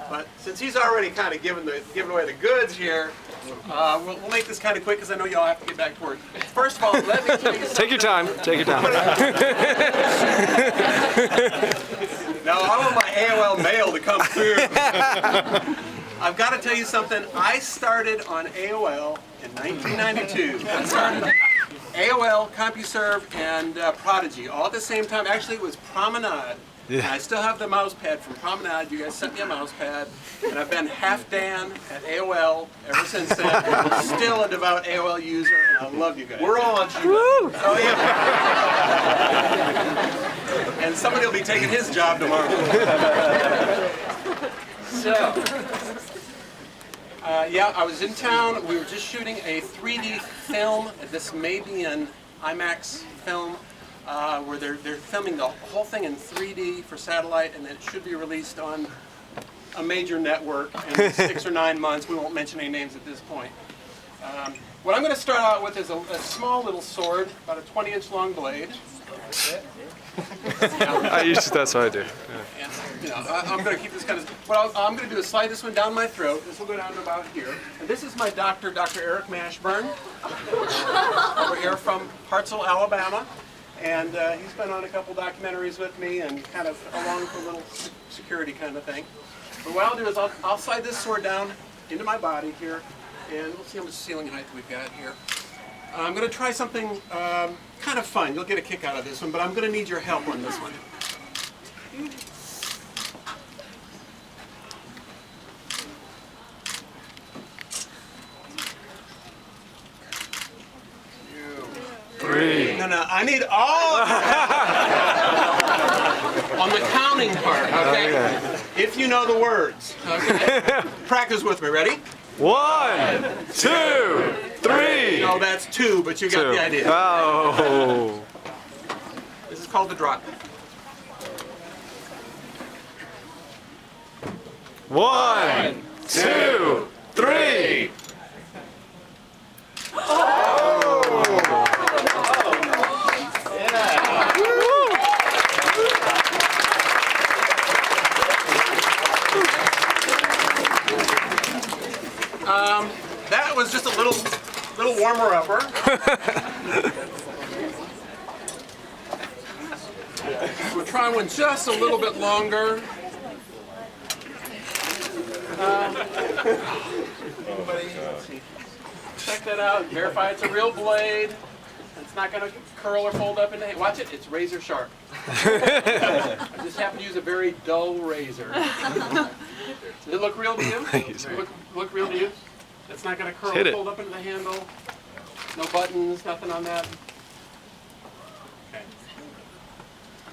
But since he's already kind of giving away the goods here, we'll make this kind of quick because I know y'all have to get back to work. First of all, let me tell you something. Take your time. Take your time. Now, I want my AOL mail to come through. I've got to tell you something. I started on AOL in 1992. I started AOL, CompuServe, and Prodigy all at the same time. Actually, it was Promenade. Yeah. And I still have the mouse pad from Promenade. You guys sent me a mouse pad. And I've been half Dan at AOL ever since then. I'm still a devout AOL user, and I love you guys. We're all on you. Oh, yeah. And somebody will be taking his job tomorrow. So, yeah, I was in town. We were just shooting a 3D film. This may be an IMAX film. Where they're filming the whole thing in 3D for satellite, and it should be released on a major network in 6 or 9 months. We won't mention any names at this point. What I'm going to start out with is a small little sword, about a 20-inch long blade. That's what I do. Yeah. And, you know, I'm going to keep this kind of. What I'm going to do is slide this one down my throat. This will go down to about here. And this is my doctor, Dr. Eric Mashburn, over here from Hartselle, Alabama. And he's been on a couple documentaries with me and kind of along with a little security kind of thing. But what I'll do is I'll slide this sword down into my body here, and we'll see how much ceiling height we've got here. I'm going to try something kind of fun. You'll get a kick out of this one, but I'm going to need your help on this one. No, I need all of you on the counting part, okay? If you know the words, okay? Practice with me, ready? 1, 2, 3. No, that's 2, but you got the idea. Oh. This is called the drop. 1, 2, 3. That was just a little warmer-upper. We'll try one just a little bit longer. Check that out. Verify it's a real blade. It's not going to curl or fold up in the hand. Watch it. It's razor sharp. I just happen to use a very dull razor. Does it look real to you? Look real to you? It's not going to curl or fold up into the handle. No buttons, nothing on that. Okay.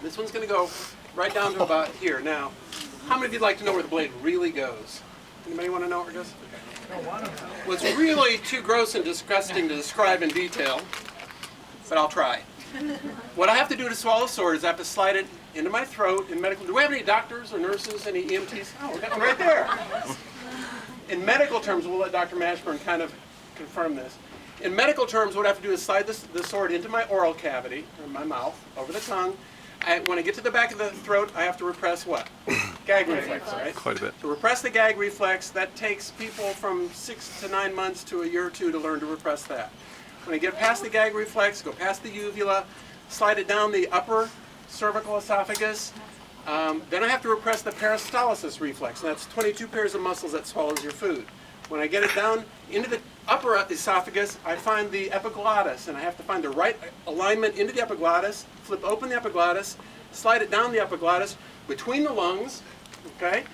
This one's going to go right down to about here. Now, how many of you'd like to know where the blade really goes? Anybody want to know where it goes? Well, it's really too gross and disgusting to describe in detail, but I'll try. What I have to do to swallow a sword is I have to slide it into my throat in medical. Do we have any doctors or nurses, any EMTs? Oh, we got one right there. In medical terms, we'll let Dr. Mashburn kind of confirm this. In medical terms, what I have to do is slide the sword into my oral cavity, or my mouth, over the tongue. When I get to the back of the throat, I have to repress what? Gag reflex, right? Quite a bit. To repress the gag reflex, that takes people from 6 to 9 months to a year or two to learn to repress that. When I get past the gag reflex, go past the uvula, slide it down the upper cervical esophagus, then I have to repress the peristalsis reflex, and that's 22 pairs of muscles that swallows your food. When I get it down into the upper esophagus, I find the epiglottis, and I have to find the right alignment into the epiglottis, flip open the epiglottis, slide it down the epiglottis between the lungs, okay?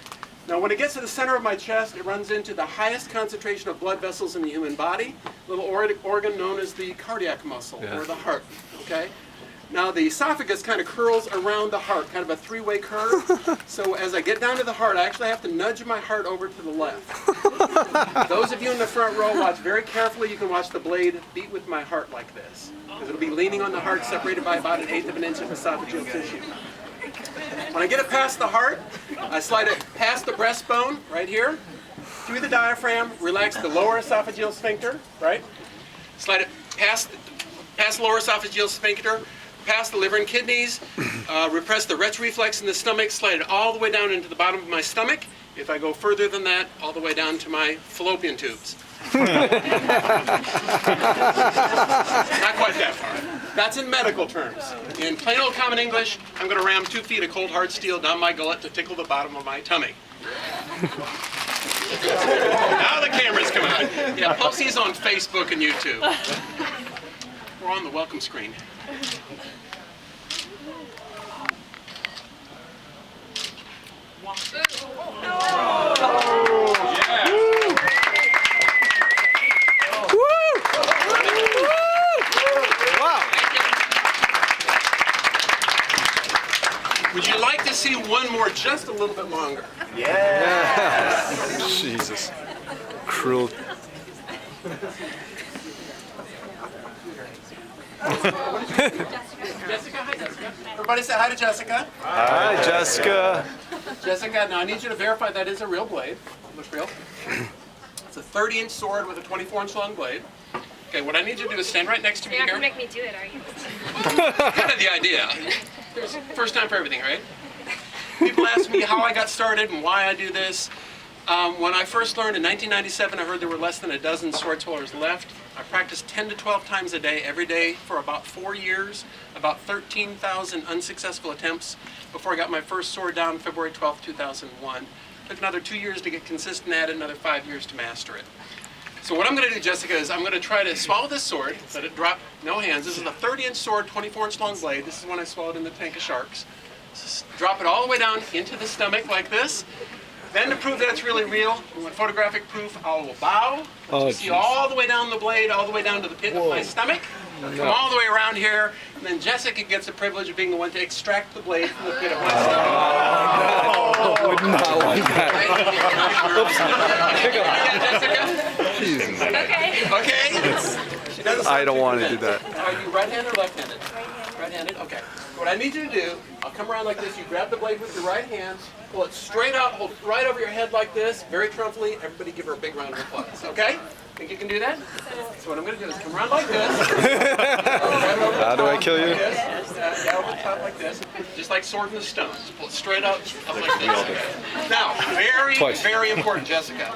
Now when it gets to the center of my chest, it runs into the highest concentration of blood vessels in the human body, a little organ known as the cardiac muscle, or the heart, okay? Now the esophagus kind of curls around the heart, kind of a three-way curve. So as I get down to the heart, I actually have to nudge my heart over to the left. Those of you in the front row, watch very carefully. You can watch the blade beat with my heart like this, because it'll be leaning on the heart, separated by about 1/8 of an inch of esophageal tissue. When I get it past the heart, I slide it past the breastbone, right here, through the diaphragm, relax the lower esophageal sphincter, right? Slide it past the lower esophageal sphincter, past the liver and kidneys, repress the Rechts reflex in the stomach, slide it all the way down into the bottom of my stomach, If I go further than that, all the way down to my fallopian tubes. Not quite that far. That's in medical terms. In plain old common English, I'm going to ram 2 feet of cold hard steel down my gullet to tickle the bottom of my tummy. Now the cameras come out. Yeah, post these on Facebook and YouTube. We're on the welcome screen. Would you like to see one more just a little bit longer? Jesus. Cruel. Jessica, hi Jessica. Everybody say hi to Jessica. Hi, Jessica. Jessica, now I need you to verify that is a real blade. Looks real. It's a 30-inch sword with a 24-inch long blade. Okay, what I need you to do is stand right next to me You're not here. gonna make me do it, are you? Kind of the idea. There's first time for everything, right? People ask me how I got started and why I do this. When I first learned in 1997, I heard there were less than a dozen sword swallowers left. I practiced 10 to 12 times a day, every day, for about 4 years, about 13,000 unsuccessful attempts before I got my first sword down February 12, 2001. Took another 2 years to get consistent at it, another 5 years to master it. So what I'm going to do, Jessica, is I'm going to try to swallow this sword, let it drop, no hands. This is a 30-inch sword, 24-inch long blade. This is one I swallowed in the tank of sharks. Just drop it all the way down into the stomach like this. Then to prove that it's really real, we want photographic proof, I will bow. Let you see all the way down the blade, all the way down to the pit of my stomach. Come all the way around here, and then Jessica gets the privilege of being the one to extract the blade from the pit of my stomach. Would not like that. Jessica? Okay. Okay? She doesn't I don't sound want too to do that. Are you right-handed or left-handed? Right-handed? Okay. What I need you to do, I'll come around like this. You grab the blade with your right hand, pull it straight out, hold it right over your head like this, very triumphantly. Everybody give her a big round of applause, okay? Think you can do that? So what I'm going to do is come around like this. How do I kill you? Like this, yeah, over the top like this. Just like sword in the stone. Just pull it straight up like this. Now, very important, Jessica.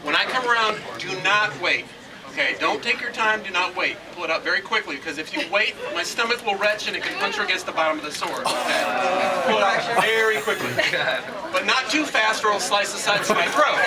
When I come around, do not wait. Okay, don't take your time, do not wait. Pull it out very quickly, because if you wait, my stomach will retch and it can puncture against the bottom of the sword. Okay? Pull it out very quickly. But not too fast or it'll slice the sides of my throat.